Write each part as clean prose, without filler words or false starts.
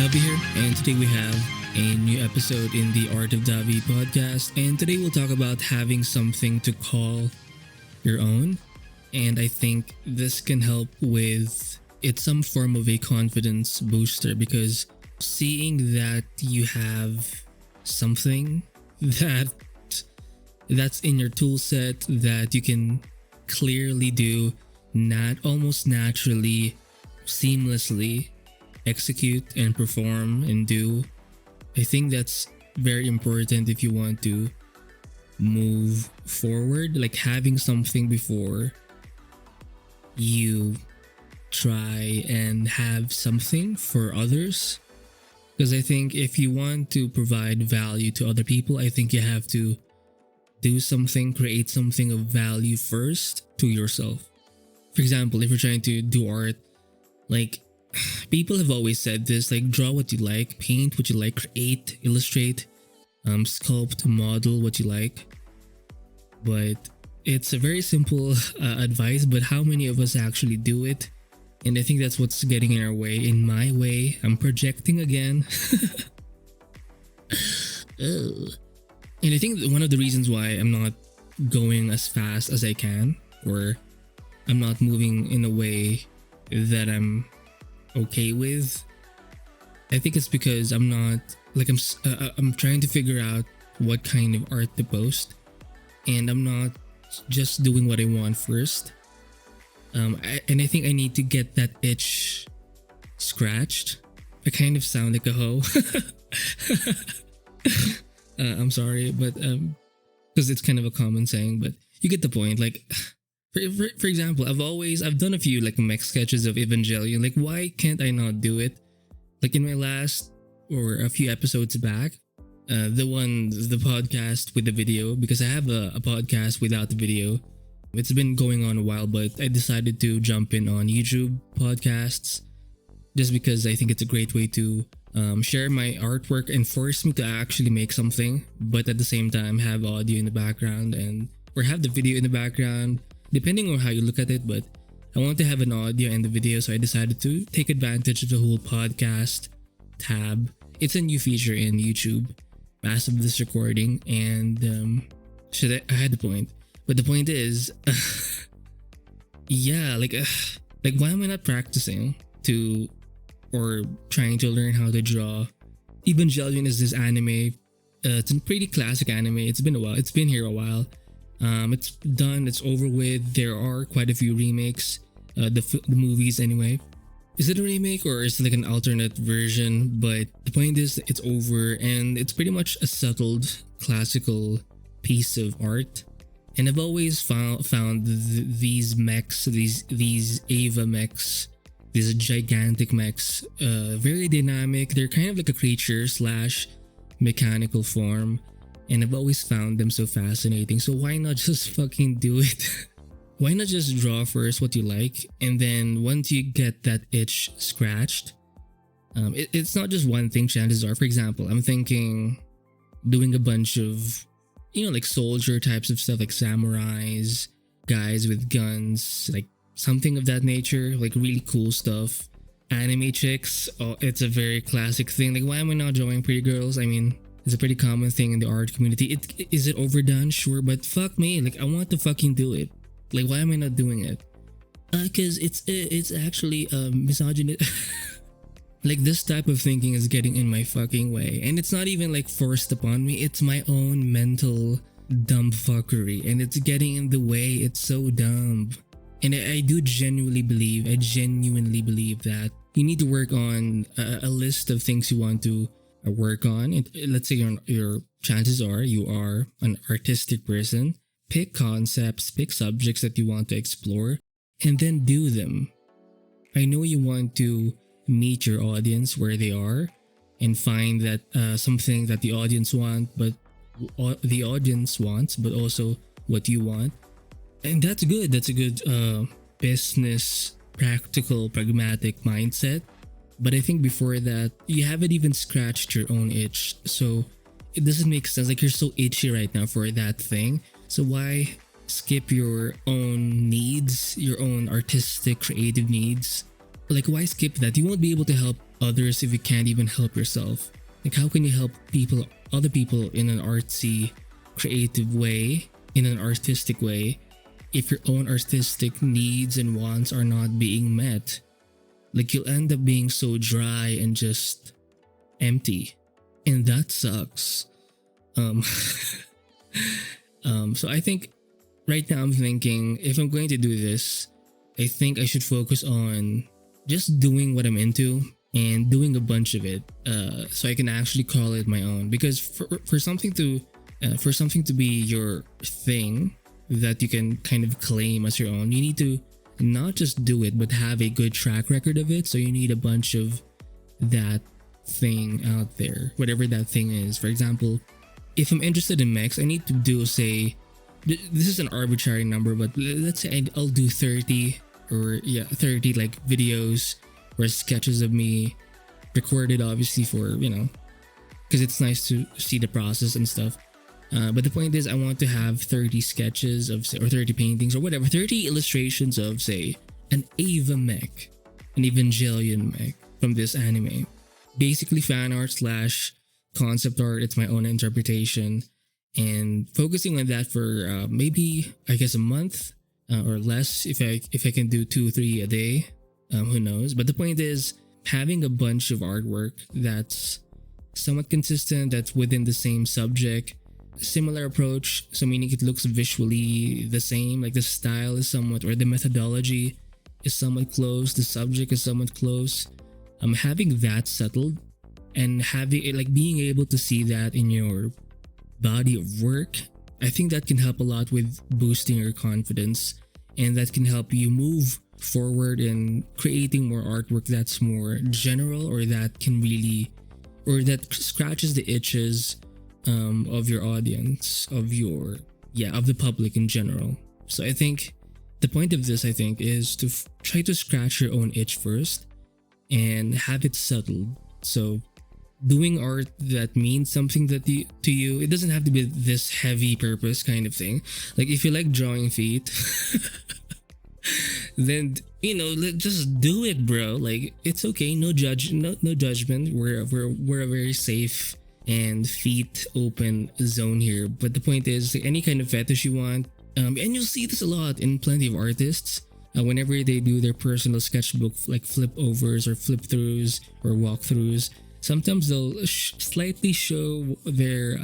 Davi here, and today we have a new episode in the Art of Davi podcast. And today we'll talk about having something to call your own. And I think this can help with it's some form of a confidence booster because seeing that you have something that's in your tool set that you can clearly do, not almost naturally, seamlessly execute and perform and do. I think that's very important if you want to move forward, like having something before you try and have something for others. Because I think if you want to provide value to other people, I think you have to do something, create something of value first to yourself. For example, if you're trying to do art, like people have always said this, like draw what you like, paint what you like, create, illustrate, sculpt, model what you like. But it's a very simple advice, but how many of us actually do it? And I think that's what's getting in our way. In my way, I'm projecting again. Oh. And I think one of the reasons why I'm not going as fast as I can, or I'm not moving in a way that I'm okay with, I think it's because I'm not like I'm trying to figure out what kind of art to post, and I'm not just doing what I want first. And I think I need to get that itch scratched. I kind of sound like a hoe. I'm sorry, but because it's kind of a common saying, but you get the point. Like, for example, I've done a few like mech sketches of Evangelion. Like, why can't I not do it? Like in my last or a few episodes back, the podcast with the video, because I have a podcast without the video. It's been going on a while, but I decided to jump in on YouTube podcasts just because I think it's a great way to share my artwork and force me to actually make something, but at the same time have audio in the background or have the video in the background, depending on how you look at it. But I want to have an audio and the video, so I decided to take advantage of the whole podcast tab. It's a new feature in YouTube as of this recording, and I had the point. But the point is, yeah, like why am I not practicing or trying to learn how to draw? Evangelion is this anime. It's a pretty classic anime. It's been a while. It's been here a while. It's done. It's over with. There are quite a few remakes. The movies anyway. Is it a remake or is it like an alternate version? But the point is, it's over, and it's pretty much a settled classical piece of art. And I've always found these mechs, these Eva mechs, these gigantic mechs, very dynamic. They're kind of like a creature / mechanical form, and I've always found them so fascinating. So why not just fucking do it? Why not just draw first what you like, and then once you get that itch scratched, it's not just one thing. Chances are, for example, I'm thinking doing a bunch of, like soldier types of stuff, like samurais, guys with guns, like something of that nature, like really cool stuff. Anime chicks, it's a very classic thing. Like, why am I not drawing pretty girls? I mean, it's a pretty common thing in the art community. Is it overdone? Sure, but fuck me, like I want to fucking do it. Like, why am I not doing it? Cause it's actually misogynist. Like, this type of thinking is getting in my fucking way, and it's not even like forced upon me. It's my own mental dumb fuckery, and it's getting in the way. It's so dumb. And I genuinely believe that you need to work on a list of things you want to work on. Let's say your chances are you are an artistic person. Pick concepts, pick subjects that you want to explore, and then do them. I know you want to meet your audience where they are and find that something that the audience wants, but also what you want. And that's good. That's a good business, practical, pragmatic mindset. But I think before that, you haven't even scratched your own itch. So it doesn't make sense. Like, you're so itchy right now for that thing. So why skip your own needs, your own artistic, creative needs? Like, why skip that? You won't be able to help others if you can't even help yourself? Like, how can you help other people in an artsy, creative way, in an artistic way, if your own artistic needs and wants are not being met? Like, you'll end up being so dry and just empty, and that sucks. Um, so I think right now I'm thinking, if I'm going to do this, I think I should focus on just doing what I'm into and doing a bunch of it, so I can actually call it my own. Because for something to be your thing that you can kind of claim as your own, you need to not just do it but have a good track record of it. So you need a bunch of that thing out there, whatever that thing is. For example, if I'm interested in mechs, I need to do, say, this is an arbitrary number, but let's say I'll do 30 30 like videos or sketches of me recorded, obviously, for, because it's nice to see the process and stuff. But the point is, I want to have 30 sketches of, say, or 30 paintings or whatever, 30 illustrations of, say, an Ava mech, an Evangelion mech from this anime. Basically fan art slash concept art. It's my own interpretation, and focusing on that for maybe, I guess, a month or less, if I can do 2-3 a day. Who knows? But the point is, having a bunch of artwork that's somewhat consistent, that's within the same subject, similar approach, so meaning it looks visually the same, like the style is somewhat, or the methodology is somewhat close, the subject is somewhat close. Having that settled and having it, like, being able to see that in your body of work, I think that can help a lot with boosting your confidence, and that can help you move forward in creating more artwork that's more general, or that can really, or that scratches the itches of your audience, of the public in general. So I think the point of this, I think, is to try to scratch your own itch first and have it settled. So doing art that means something to you, it doesn't have to be this heavy purpose kind of thing. Like, if you like drawing feet, then just do it, bro. Like, it's okay, no judgment. We're a very safe and feet open zone here. But the point is, like, any kind of fetish you want, and you'll see this a lot in plenty of artists. Whenever they do their personal sketchbook, like flip overs or flip throughs or walkthroughs, sometimes they'll slightly show their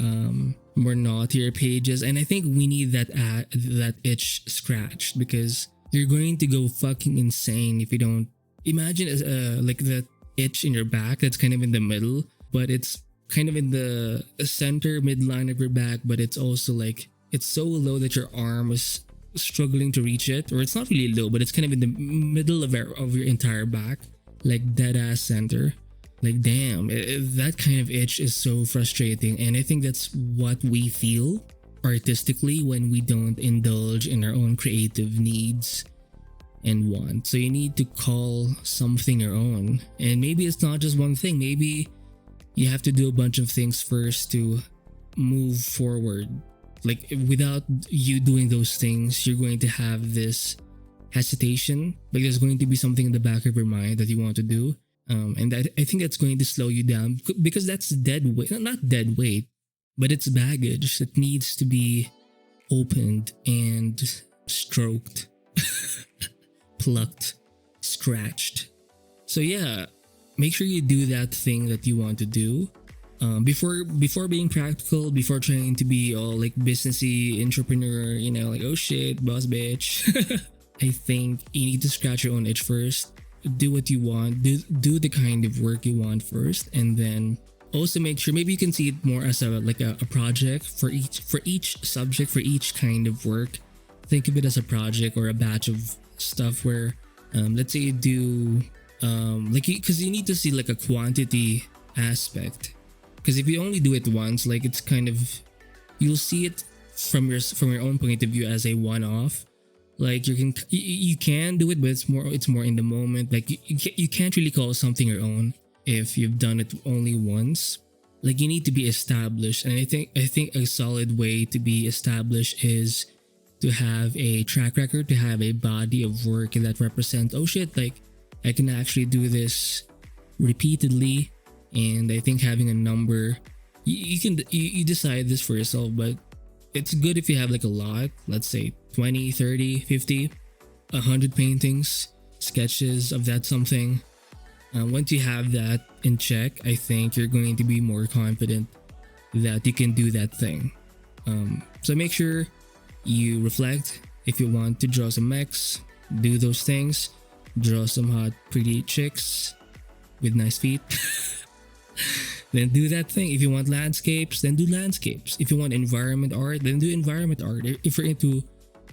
more naughtier pages, and I think we need that itch scratched, because you're going to go fucking insane if you don't. Imagine like that itch in your back that's kind of in the middle, but it's kind of in the center midline of your back, but it's also like, it's so low that your arm is struggling to reach it, or it's not really low, but it's kind of in the middle of your entire back, like dead ass center. Like, damn, that kind of itch is so frustrating, and I think that's what we feel artistically when we don't indulge in our own creative needs and wants. So you need to call something your own, and maybe it's not just one thing. Maybe you have to do a bunch of things first to move forward. Like, without you doing those things, you're going to have this hesitation. Like, there's going to be something in the back of your mind that you want to do. And I think that's going to slow you down, because that's dead weight, not dead weight, but it's baggage that needs to be opened and stroked, plucked, scratched. So yeah, make sure you do that thing that you want to do. Before being practical, before trying to be all like businessy entrepreneur, like, oh shit, boss bitch. I think you need to scratch your own itch first. Do what you want. Do the kind of work you want first, and then also make sure, maybe you can see it more as a project for each subject, for each kind of work. Think of it as a project or a batch of stuff where, let's say you do, because you need to see like a quantity aspect. Because if you only do it once, like, it's kind of, you'll see it from your own point of view as a one-off. Like, you can do it, but it's more in the moment. Like, you can't really call something your own if you've done it only once. Like, you need to be established, and I think a solid way to be established is to have a track record, to have a body of work that represents, oh shit, like, I can actually do this repeatedly. And I think having a number, you decide this for yourself, but it's good if you have like a lot, let's say 20, 30, 50, 100 paintings, sketches of that something. Once you have that in check, I think you're going to be more confident that you can do that thing. So make sure you reflect. If you want to draw some mechs, do those things. Draw some hot, pretty chicks with nice feet. Then do that thing. If you want landscapes, then do landscapes. If you want environment art, then do environment art. If you're into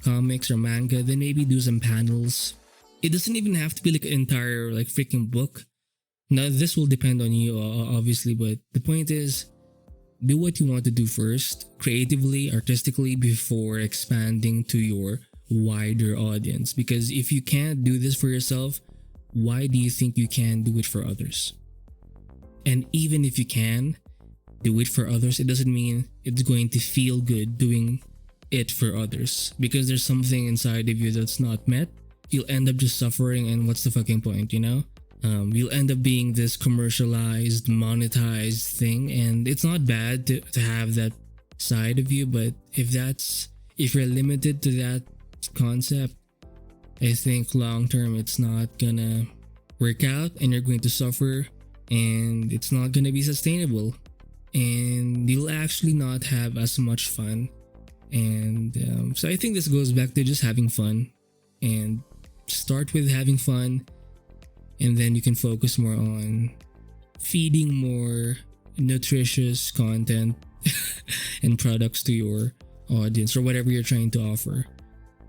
comics or manga, then maybe do some panels. It doesn't even have to be like an entire like freaking book. Now this will depend on you, obviously, but the point is, do what you want to do first, creatively, artistically, before expanding to your wider audience. Because if you can't do this for yourself, why do you think you can do it for others? And even if you can do it for others, it doesn't mean it's going to feel good doing it for others. Because there's something inside of you that's not met. You'll end up just suffering, and what's the fucking point, you know? You'll end up being this commercialized, monetized thing, and it's not bad to have that side of you, but if you're limited to that concept, I think long term it's not gonna work out, and you're going to suffer, and it's not gonna be sustainable, and you'll actually not have as much fun. And so I think this goes back to just having fun, and start with having fun, and then you can focus more on feeding more nutritious content and products to your audience, or whatever you're trying to offer,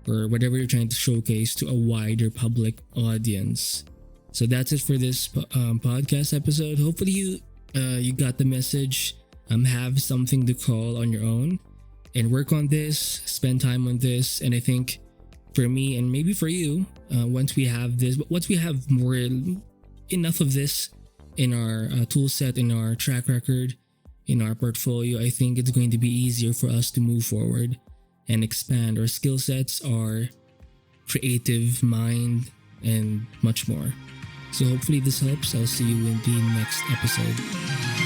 or whatever you're trying to showcase to a wider public audience. So that's it for this podcast episode. Hopefully you got the message. Have something to call on your own and work on this, spend time on this. And I think for me, and maybe for you, once we have this, but once we have enough of this in our tool set, in our track record, in our portfolio, I think it's going to be easier for us to move forward and expand our skill sets, our creative mind, and much more. So hopefully this helps. I'll see you in the next episode.